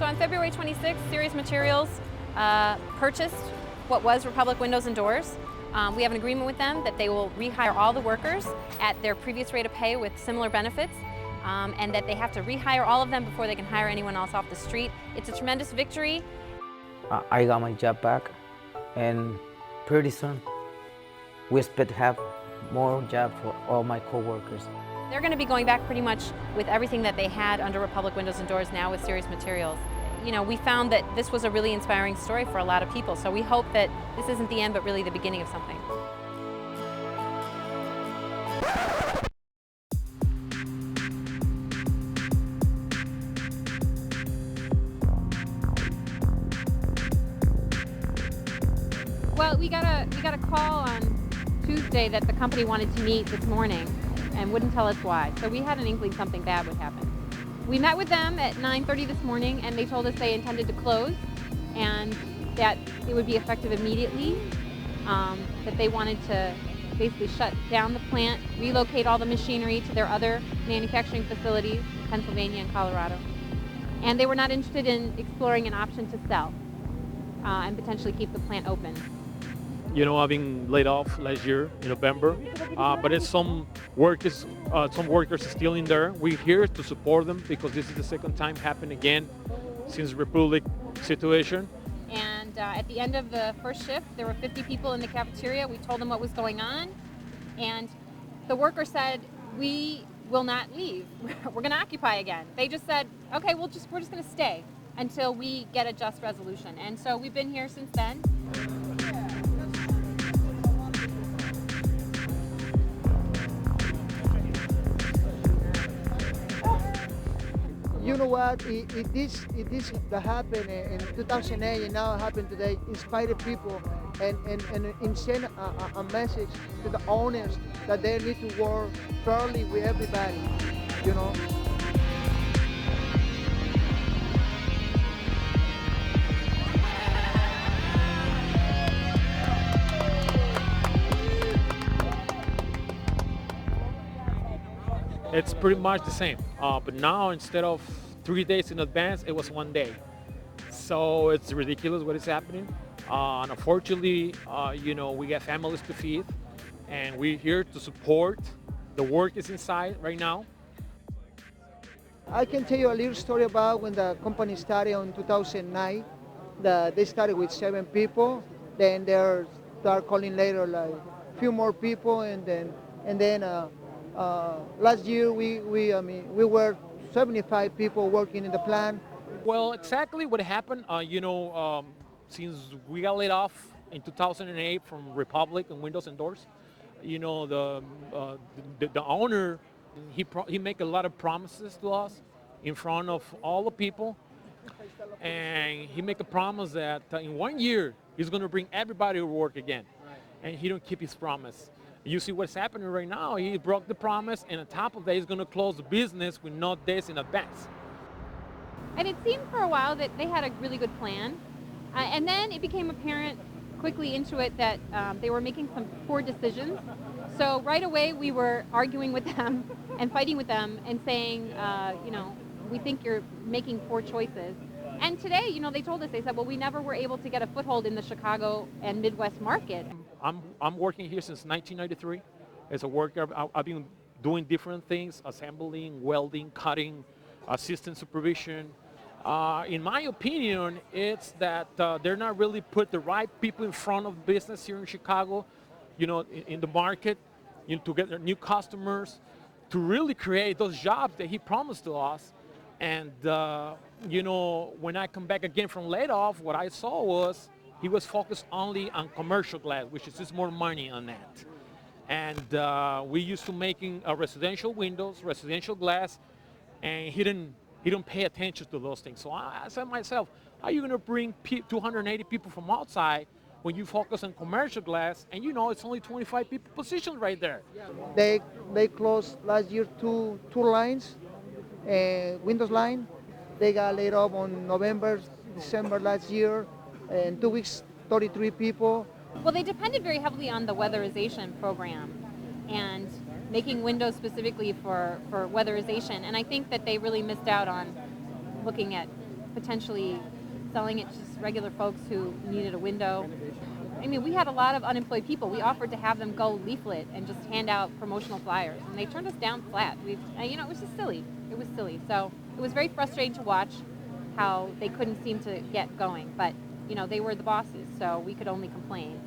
So on February 26th, Serious Materials purchased what was Republic Windows and Doors. We have an agreement with them that they will rehire all the workers at their previous rate of pay with similar benefits, and that they have to rehire all of them before they can hire anyone else off the street. It's a tremendous victory. I got my job back, and pretty soon we expect to have more job for all my co-workers. They're going to be going back pretty much with everything that they had under Republic Windows and Doors now with Serious Materials. You know, we found that this was a really inspiring story for a lot of people, so we hope that this isn't the end but really the beginning of something. Well, we got a call on Tuesday that the company wanted to meet this morning and wouldn't tell us why. So we had an inkling something bad would happen. We met with them at 9:30 this morning, and they told us they intended to close and that it would be effective immediately, that they wanted to basically shut down the plant, relocate all the machinery to their other manufacturing facilities in Pennsylvania and Colorado. And they were not interested in exploring an option to sell and potentially keep the plant open. You know, I've been laid off last year in November, but it's some workers are still in there. We're here to support them because this is the second time happened again since Republic situation. And at the end of the first shift, there were 50 people in the cafeteria. We told them what was going on, and the worker said, "We will not leave. We're going to occupy again." They just said, "Okay, we're just going to stay until we get a just resolution." And so we've been here since then. You know what? It this that happened in 2008 and now it happened today. Inspired people and send a message to the owners that they need to work fairly with everybody. You know. It's pretty much the same, but now instead of 3 days in advance, it was 1 day. So it's ridiculous what is happening. And unfortunately, you know, we got families to feed, and we're here to support. The work is inside right now. I can tell you a little story about when the company started in 2009. They started with 7 people, then they start calling later like a few more people, and then last year we were 75 people working in the plant. Well, exactly what happened, you know, since we got laid off in 2008 from Republic and Windows and Doors, you know, the owner, he make a lot of promises to us in front of all the people, and he make a promise that in 1 year he's going to bring everybody to work again, and he don't keep his promise. You see what's happening right now. He broke the promise, and on top of that, he's going to close the business with no days in advance. And it seemed for a while that they had a really good plan. And then it became apparent quickly into it that they were making some poor decisions. So right away, we were arguing with them and fighting with them and saying, you know, we think you're making poor choices. And today, you know, they told us, they said, well, we never were able to get a foothold in the Chicago and Midwest market. I'm working here since 1993 as a worker. I've been doing different things: assembling, welding, cutting, assistant supervision. In my opinion, it's that they're not really put the right people in front of business here in Chicago, you know, in the market, you know, to get their new customers, to really create those jobs that he promised to us. And, you know, when I come back again from layoff, what I saw was he was focused only on commercial glass, which is just more money on that. And we used to making residential windows, residential glass, and he didn't pay attention to those things. So I said to myself, how are you going to bring 280 people from outside when you focus on commercial glass, and you know it's only 25 people positioned right there? They closed last year two lines, Windows line. They got laid off on November, December last year. In 2 weeks, 33 people. Well, they depended very heavily on the weatherization program and making windows specifically for weatherization. And I think that they really missed out on looking at potentially selling it to just regular folks who needed a window. I mean, we had a lot of unemployed people. We offered to have them go leaflet and just hand out promotional flyers, and they turned us down flat. It was just silly. It was silly. So it was very frustrating to watch how they couldn't seem to get going. But, they were the bosses, so we could only complain.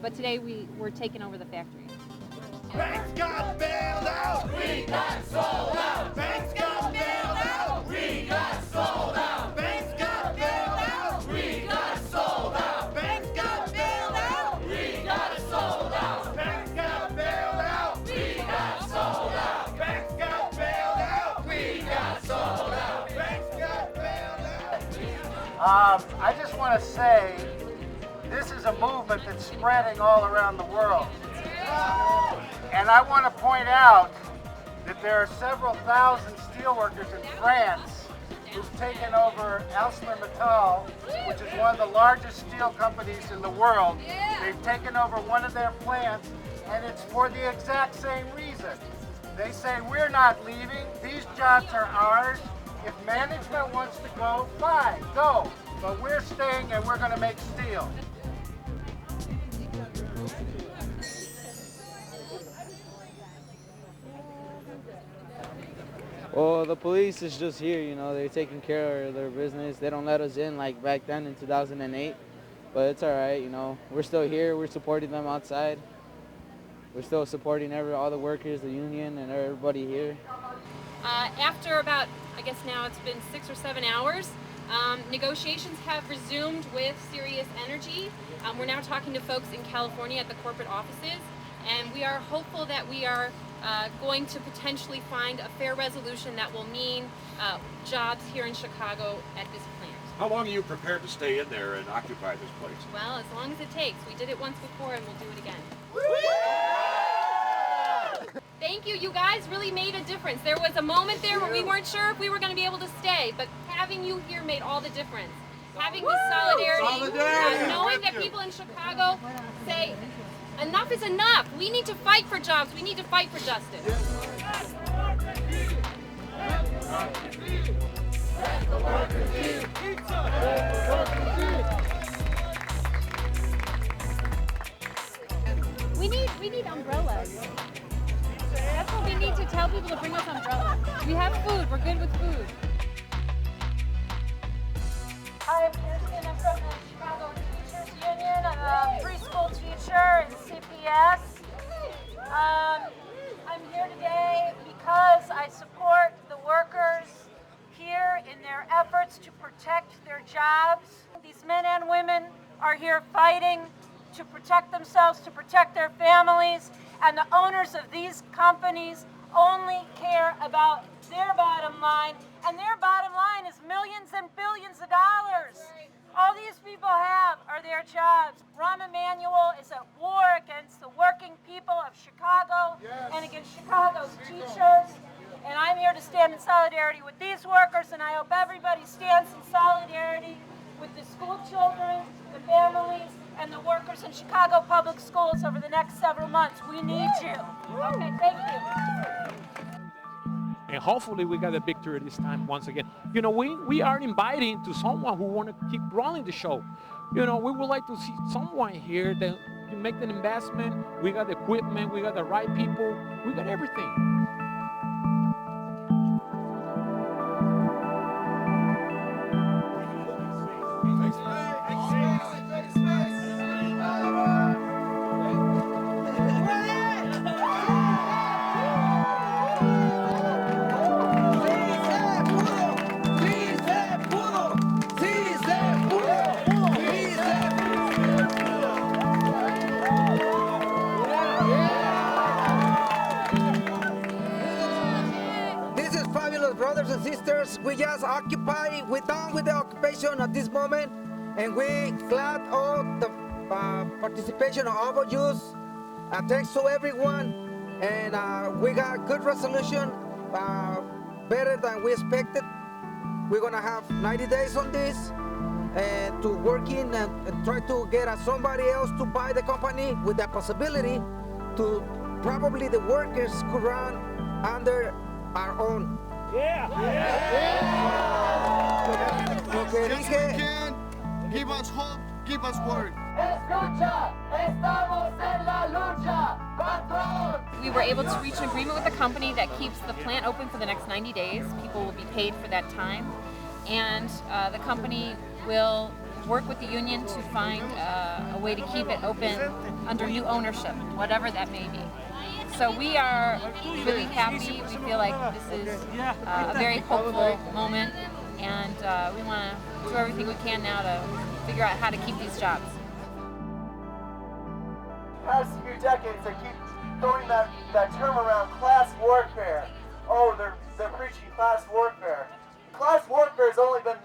But today we're taking over the factory. Banks got bailed out. We got sold out. Banks got bailed out. We got sold out. Banks got bailed out. We got sold out. Banks got bailed out. We got sold out. Banks got bailed out. We got sold out. Banks got bailed out. We got sold out. Banks got bailed out. I just want to say this is a movement that's spreading all around the world. And I want to point out that there are several thousand steelworkers in France who've taken over ArcelorMittal, which is one of the largest steel companies in the world. They've taken over one of their plants, and it's for the exact same reason. They say, we're not leaving, these jobs are ours. If management wants to go, fine, go. But we're staying and we're going to make steel. Well, the police is just here, they're taking care of their business. They don't let us in like back then in 2008, but it's all right, We're still here, we're supporting them outside. We're still supporting all the workers, the union, and everybody here. After about, I guess now it's been 6 or 7 hours, negotiations have resumed with serious energy. We're now talking to folks in California at the corporate offices, and we are hopeful that we are going to potentially find a fair resolution that will mean jobs here in Chicago at this plant. How long are you prepared to stay in there and occupy this place? Well, as long as it takes. We did it once before and we'll do it again. Thank you, you guys really made a difference. There was a moment there where we weren't sure if we were going to be able to stay, but having you here made all the difference. Having this solidarity. Knowing that people in Chicago say, enough is enough. We need to fight for jobs. We need to fight for justice. We need umbrellas. That's what we need to tell people, to bring us umbrellas. We have food. We're good with food. Hi, I'm Kirsten. I'm from the Chicago Teachers Union. I'm a preschool teacher in CPS. I'm here today because I support the workers here in their efforts to protect their jobs. These men and women are here fighting to protect themselves, to protect their families, and the owners of these companies only care about their bottom line, and their bottom line is millions and billions of dollars. All these people have are their jobs. Rahm Emanuel is at war against the working people of Chicago and against Chicago's teachers. And I'm here to stand in solidarity with these workers, and I hope everybody stands in solidarity with the school children, the families, and the workers in Chicago public schools over the next several months. We need you. Okay, thank you. And hopefully we got a victory this time once again. We are inviting to someone who want to keep running the show. We would like to see someone here that can make an investment. We got the equipment, we got the right people, we got everything. Brothers and sisters, we just occupy, we're done with the occupation at this moment, and we glad all the participation of all of you. Thanks to everyone, and we got good resolution, better than we expected. We're gonna have 90 days on this, and to work in and try to get somebody else to buy the company with that possibility to probably the workers could run under our own. Yeah. lo que Yes, we dije. can. Give us hope. Give us word. Escucha, estamos en la lucha, patrón. We were able to reach an agreement with the company that keeps the plant open for the next 90 days. People will be paid for that time. And the company will work with the union to find a way to keep it open under new ownership, whatever that may be. So we are really happy. We feel like this is a very hopeful moment, and we want to do everything we can now to figure out how to keep these jobs. Past few decades, they keep throwing that term around, class warfare. Oh, they're preaching class warfare. Class warfare has only been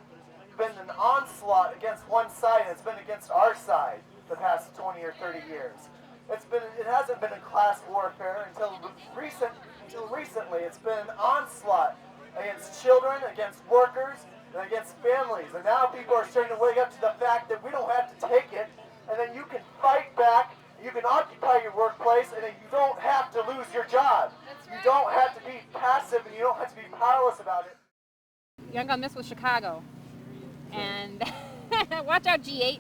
an onslaught against one side, and it's been against our side the past 20 or 30 years. It hasn't been a class warfare until recently. It's been an onslaught against children, against workers, and against families. And now people are starting to wake up to the fact that we don't have to take it, and then you can fight back, you can occupy your workplace, and then you don't have to lose your job. You don't have to be passive, and you don't have to be powerless about it. Young on this was Chicago. And watch out, G8.